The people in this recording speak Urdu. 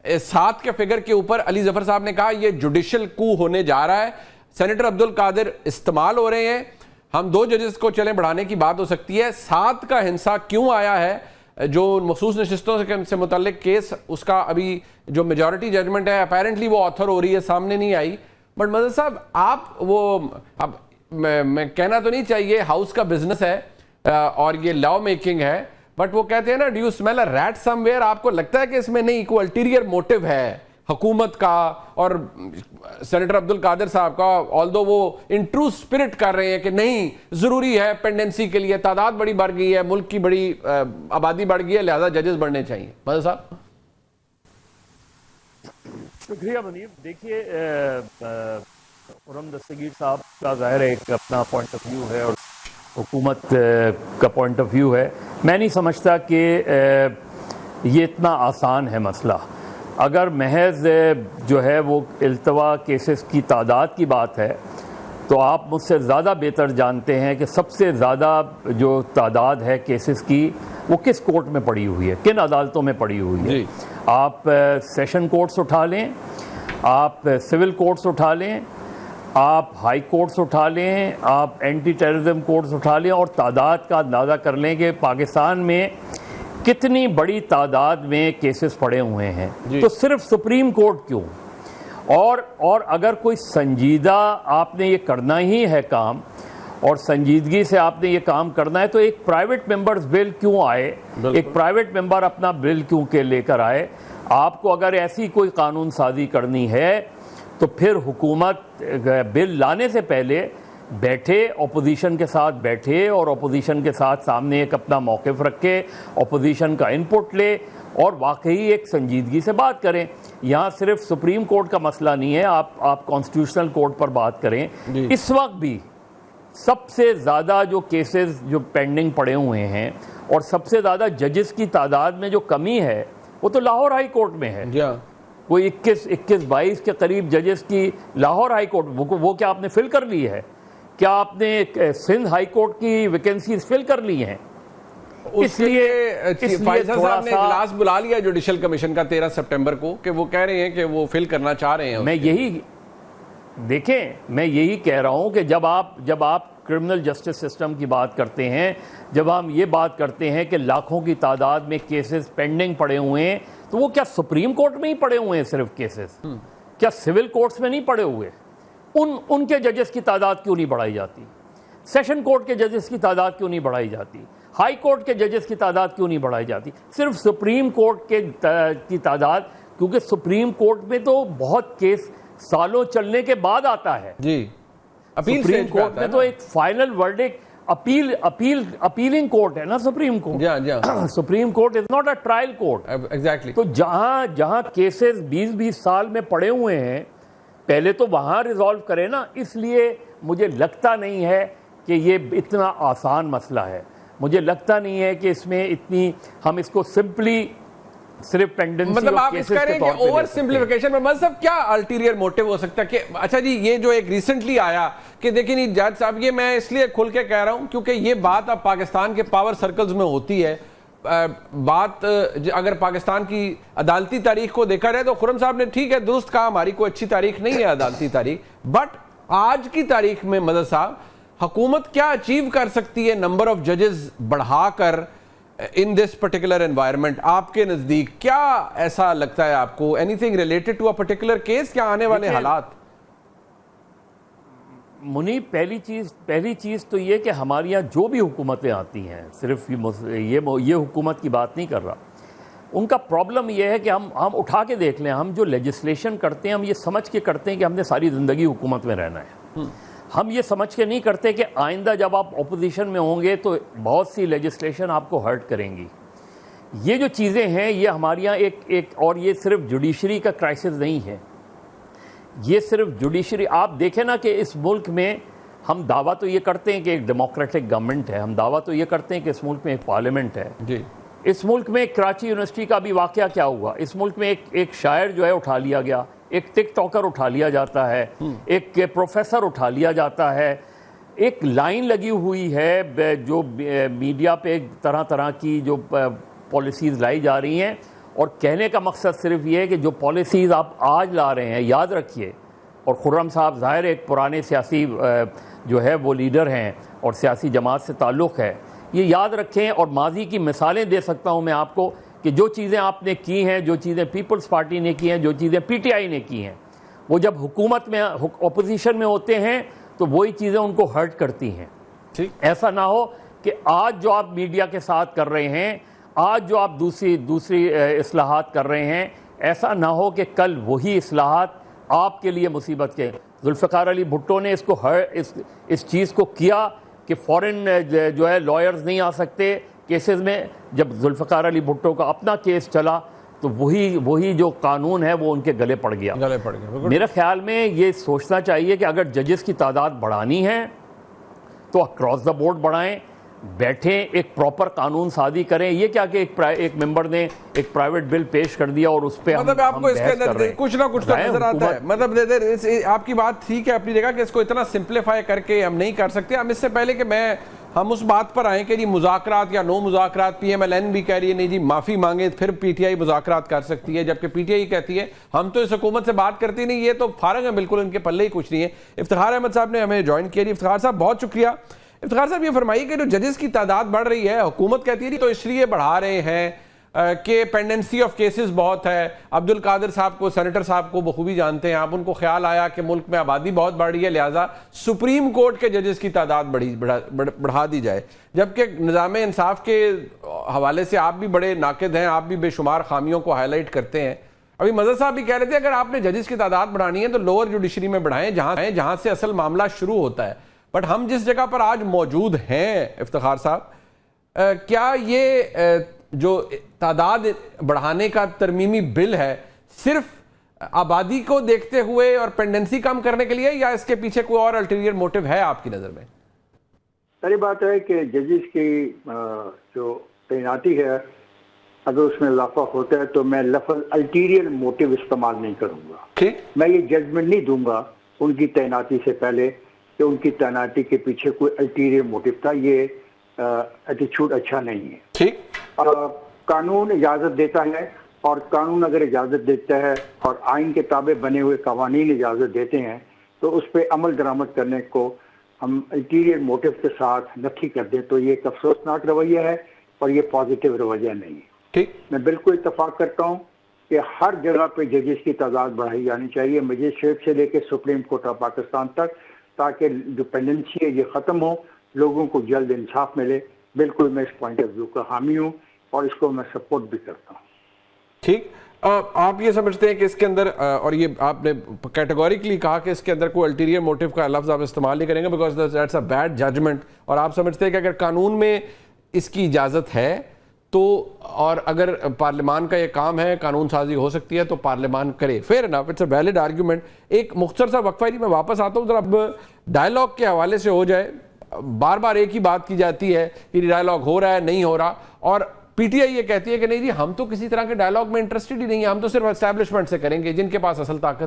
7 کے فگر کے اوپر علی ظفر صاحب نے کہا یہ جوڈیشل کو ہونے جا رہا ہے. سینیٹر عبدالقادر استعمال ہو رہے ہیں. ہم 2 ججز کو چلیں بڑھانے کی بات ہو سکتی ہے. 7 کا ہنسا کیوں آیا ہے؟ جو مخصوص نشستوں سے متعلق کیس اس کا ابھی جو میجورٹی ججمنٹ ہے اپیرنٹلی وہ آتھر ہو رہی ہے, سامنے نہیں آئی. بٹ مدد صاحب آپ وہ اب میں کہنا تو نہیں چاہیے ہاؤس کا بزنس ہے اور یہ لاء میکنگ ہے, بٹ وہ کہتے ہیں نا do you smell a rate some where. آپ کو لگتا ہے کہ اس میں نہیں کوئی الٹیریئر موٹیو ہے حکومت کا اور سینیٹر عبدالقادر صاحب کا, آلدو وہ ان ٹرو اسپرٹ کر رہے ہیں کہ نہیں ضروری ہے پینڈنسی کے لیے, تعداد بڑی بڑھ گئی ہے, ملک کی بڑی آبادی بڑھ گئی ہے, لہذا ججز بڑھنے چاہیے. مدد صاحب. شکریہ منیر. دیکھیے خرم دستگیر صاحب کا ظاہر ایک اپنا پوائنٹ آف ویو ہے اور حکومت کا پوائنٹ آف ویو ہے. میں نہیں سمجھتا کہ یہ اتنا آسان ہے مسئلہ. اگر محض جو ہے وہ التوا کیسز کی تعداد کی بات ہے تو آپ مجھ سے زیادہ بہتر جانتے ہیں کہ سب سے زیادہ جو تعداد ہے کیسز کی وہ کس کورٹ میں پڑی ہوئی ہے, کن عدالتوں میں پڑی ہوئی ہے. آپ سیشن کورٹس اٹھا لیں, آپ سول کورٹس اٹھا لیں, آپ ہائی کورٹس اٹھا لیں, آپ اینٹی ٹیررزم کورٹس اٹھا لیں اور تعداد کا اندازہ کر لیں کہ پاکستان میں کتنی بڑی تعداد میں کیسز پڑے ہوئے ہیں. تو صرف سپریم کورٹ کیوں؟ اور اگر کوئی سنجیدہ آپ نے یہ کرنا ہی ہے کام اور سنجیدگی سے آپ نے یہ کام کرنا ہے تو ایک پرائیویٹ ممبرز بل کیوں آئے, ایک پرائیویٹ ممبر اپنا بل کیوں کہ لے کر آئے. آپ کو اگر ایسی کوئی قانون سازی کرنی ہے تو پھر حکومت بل لانے سے پہلے بیٹھے, اپوزیشن کے ساتھ بیٹھے اور اپوزیشن کے ساتھ سامنے ایک اپنا موقف رکھے, اپوزیشن کا انپٹ لے اور واقعی ایک سنجیدگی سے بات کریں. یہاں صرف سپریم کورٹ کا مسئلہ نہیں ہے, آپ کانسٹیٹیوشنل کورٹ پر بات کریں. اس وقت بھی سب سے زیادہ جو کیسز جو پینڈنگ پڑے ہوئے ہیں اور سب سے زیادہ ججز کی تعداد میں جو کمی ہے وہ تو لاہور ہائی کورٹ میں ہے. کوئی 21-22 کے قریب ججز کی لاہور ہائی کورٹ, وہ کیا آپ نے فل کر لی ہے؟ کیا آپ نے سندھ ہائی کورٹ کی ویکنسیز فل کر لی ہیں؟ اس لیے فائزہ صاحب نے اجلاس بلا لیا جوڈیشل کمیشن کا 13 سپٹمبر کو کہ وہ کہہ رہے ہیں کہ وہ فل کرنا چاہ رہے ہیں. میں یہی کہہ رہا ہوں کہ جب آپ کرمنل جسٹس سسٹم کی بات کرتے ہیں, جب ہم یہ بات کرتے ہیں کہ لاکھوں کی تعداد میں کیسز پینڈنگ پڑے ہوئے ہیں, تو وہ کیا سپریم کورٹ میں ہی پڑے ہوئے ہیں صرف کیسز؟ کیا سول کورٹس میں نہیں پڑے ہوئے؟ ان کے ججز کی تعداد کیوں نہیں بڑھائی جاتی؟ سیشن کورٹ کے ججز کی تعداد کیوں نہیں بڑھائی جاتی؟ ہائی کورٹ کے ججز کی تعداد کیوں نہیں بڑھائی جاتی؟ صرف سپریم کورٹ کی تعداد, کیونکہ سپریم کورٹ میں تو بہت کیس سالوں چلنے کے بعد آتا ہے. سپریم کورٹ میں تو ایک فائنل ورڈکٹ, اپیلنگ کورٹ ہے نا supreme court. Supreme court is not a trial court. تو جہاں کیسز 20 سال میں پڑے ہوئے ہیں پہلے تو وہاں ریزالو کرے نا. اس لیے مجھے لگتا نہیں ہے کہ یہ اتنا آسان مسئلہ ہے. مجھے لگتا نہیں ہے کہ اس میں اتنی ہم اس کو سمپلی صرف پینڈنسی مطلب آپ اس کہہ رہے ہیں کہ اوور سمپلیفیکیشن میں مطلب کیا الٹیریئر موٹیو ہو سکتا ہے کہ اچھا جی یہ جو ایک ریسنٹلی آیا کہ دیکھیں نہیں جج صاحب, یہ میں اس لیے کھل کے کہہ رہا ہوں کیونکہ یہ بات اب پاکستان کے پاور سرکلز میں ہوتی ہے. بات اگر پاکستان کی عدالتی تاریخ کو دیکھا جائے تو خرم صاحب نے ٹھیک ہے درست کہا, ہماری کوئی اچھی تاریخ نہیں ہے عدالتی تاریخ, بٹ آج کی تاریخ میں مدد صاحب حکومت کیا اچیو کر سکتی ہے نمبر آف ججز بڑھا کر in this particular environment؟ آپ کے نزدیک کیا ایسا لگتا ہے آپ کو؟ anything related to a particular case؟ کیا آنے والے حالات؟ منیب پہلی چیز تو یہ کہ ہمارے یہاں جو بھی حکومتیں آتی ہیں, صرف یہ حکومت کی بات نہیں کر رہا, ان کا پرابلم یہ ہے کہ ہم اٹھا کے دیکھ لیں, ہم جو لیجسلیشن کرتے ہیں ہم یہ سمجھ کے کرتے ہیں کہ ہم نے ساری زندگی حکومت میں رہنا ہے. ہم یہ سمجھ کے نہیں کرتے کہ آئندہ جب آپ اپوزیشن میں ہوں گے تو بہت سی لیجسلیشن آپ کو ہرٹ کریں گی. یہ جو چیزیں ہیں یہ ہمارے یہاں ایک اور یہ صرف جوڈیشری کا کرائسس نہیں ہے, یہ صرف جوڈیشری. آپ دیکھیں نا کہ اس ملک میں ہم دعویٰ تو یہ کرتے ہیں کہ ایک ڈیموکریٹک گورنمنٹ ہے, ہم دعویٰ تو یہ کرتے ہیں کہ اس ملک میں ایک پارلیمنٹ ہے. اس ملک میں کراچی یونیورسٹی کا بھی واقعہ کیا ہوا, اس ملک میں ایک شاعر جو ہے اٹھا لیا گیا, ایک ٹک ٹاکر اٹھا لیا جاتا ہے, ایک پروفیسر اٹھا لیا جاتا ہے, ایک لائن لگی ہوئی ہے جو میڈیا پہ طرح طرح کی جو پالیسیز لائی جا رہی ہیں اور کہنے کا مقصد صرف یہ ہے کہ جو پالیسیز آپ آج لا رہے ہیں، یاد رکھیے، اور خرم صاحب ظاہر ایک پرانے سیاسی جو ہے وہ لیڈر ہیں اور سیاسی جماعت سے تعلق ہے، یہ یاد رکھیں، اور ماضی کی مثالیں دے سکتا ہوں میں آپ کو کہ جو چیزیں آپ نے کی ہیں، جو چیزیں پیپلز پارٹی نے کی ہیں، جو چیزیں پی ٹی آئی نے کی ہیں، وہ جب حکومت میں اپوزیشن میں ہوتے ہیں تو وہی چیزیں ان کو ہرٹ کرتی ہیں۔ ایسا نہ ہو کہ آج جو آپ میڈیا کے ساتھ کر رہے ہیں، آج جو آپ دوسری اصلاحات کر رہے ہیں، ایسا نہ ہو کہ کل وہی اصلاحات آپ کے لیے مصیبت کے۔ ذوالفقار علی بھٹو نے اس چیز کو کیا کہ فورن جو ہے لائرز نہیں آ سکتے کیسز میں۔ جب ذوالفقار علی بھٹو کا اپنا کیس چلا تو وہی جو قانون ہے وہ ان کے گلے پڑ گیا۔ میرے خیال میں یہ سوچنا چاہیے کہ اگر ججز کی تعداد بڑھانی ہے تو اکراس دا بورڈ بڑھائیں، بیٹھیں، ایک پراپر قانون سازی کریں۔ یہ کیا کہ ایک ممبر نے ایک پرائیویٹ بل پیش کر دیا اور اس پہ مطلب آپ کو اس کے اندر کچھ نہ کچھ تو نظر آتا ہے، مطلب آپ کی بات ٹھیک ہے اپنی جگہ کہ اس کو اتنا سمپلیفائی کر کے ہم نہیں کر سکتے۔ ہم اس سے پہلے کہ ہم اس بات پر آئیں کہ جی مذاکرات یا نو مذاکرات، پی ایم ایل این بھی کہہ رہی ہے نہیں جی معافی مانگے پھر پی ٹی آئی مذاکرات کر سکتی ہے، جبکہ پی ٹی آئی کہتی ہے ہم تو اس حکومت سے بات کرتی نہیں، یہ تو فارغ ہیں بالکل، ان کے پلے ہی کچھ نہیں ہے۔ افتخار احمد صاحب نے ہمیں جوائن کیا۔ افتخار صاحب بہت شکریہ۔ افتخار صاحب یہ فرمائیے کہ جو ججز کی تعداد بڑھ رہی ہے، حکومت کہتی ہے تو اس لیے بڑھا رہے ہیں کہ پینڈنسی آف کیسز بہت ہے۔ عبد القادر صاحب کو، سینیٹر صاحب کو بخوبی جانتے ہیں آپ، ان کو خیال آیا کہ ملک میں آبادی بہت بڑھ رہی ہے، لہٰذا سپریم کورٹ کے ججز کی تعداد بڑھا دی جائے، جبکہ نظام انصاف کے حوالے سے آپ بھی بڑے ناقد ہیں، آپ بھی بے شمار خامیوں کو ہائی لائٹ کرتے ہیں۔ ابھی مظہر صاحب بھی کہہ رہے تھے اگر آپ نے ججز کی تعداد بڑھانی ہے تو لوور جوڈیشری میں بڑھائیں، جہاں سے اصل معاملہ شروع ہوتا ہے۔ بٹ ہم جس جگہ پر آج موجود ہیں افتخار صاحب، کیا یہ جو تعداد بڑھانے کا ترمیمی بل ہے صرف آبادی کو دیکھتے ہوئے اور پینڈنسی کم کرنے کے لیے، یا اس کے پیچھے کوئی اور الٹیریئر موٹیو ہے آپ کی نظر میں؟ پہلی بات ہے کہ ججز کی جو تعیناتی ہے اگر اس میں اضافہ ہوتا ہے تو میں لفظ الٹیریئر موٹیو استعمال نہیں کروں گا۔ میں یہ ججمنٹ نہیں دوں گا ان کی تعیناتی سے پہلے کہ ان کی تعیناتی کے پیچھے کوئی الٹیریئر موٹیو تھا، یہ ایٹیچیوڈ اچھا نہیں ہے۔ ٹھیک، قانون اجازت دیتا ہے، اور قانون اگر اجازت دیتا ہے اور آئین کے تابع بنے ہوئے قوانین اجازت دیتے ہیں تو اس پہ عمل درآمد کرنے کو ہم الٹیریئر موٹیو کے ساتھ نفی کر دیں تو یہ ایک افسوسناک رویہ ہے اور یہ پازیٹیو رویہ نہیں ہے۔ ٹھیک، میں بالکل اتفاق کرتا ہوں کہ ہر جگہ پہ ججز کی تعداد بڑھائی جانی چاہیے، مجسٹریٹ سے لے کے سپریم کورٹ آف پاکستان تک، تاکہ جو پینڈنسی ہے یہ ختم ہو، لوگوں کو جلد انصاف ملے۔ بالکل میں اس پوائنٹ آف ویو کا حامی ہوں اور اس کو میں سپورٹ بھی کرتا ہوں۔ ٹھیک، آپ یہ سمجھتے ہیں کہ اس کے اندر، اور یہ آپ نے کیٹیگوریکلی کہا کہ اس کے اندر کوئی الٹیریئر موٹیو کا لفظ آپ استعمال نہیں کریں گے because that's a bad judgment, اور آپ سمجھتے ہیں کہ اگر قانون میں اس کی اجازت ہے تو، اور اگر پارلیمان کا یہ کام ہے، قانون سازی ہو سکتی ہے تو پارلیمان کرے۔ Fair enough, it's a valid argument. ایک مختصر سا وقفہ میں واپس آتا ہوں، ذرا اب ڈائلاگ کے حوالے سے ہو جائے۔ بار بار ایک ہی بات کی جاتی ہے کہ ڈائلاگ ہو رہا ہے نہیں ہو رہا، اور پی ٹی آئی یہ کہتی ہے کہ نہیں جی ہم تو کسی طرح کے ڈائلاگ میں انٹرسٹڈ ہی نہیں ہیں، ہم تو صرف اسٹیبلشمنٹ سے کریں گے جن کے پاس اصل طاقت ہے۔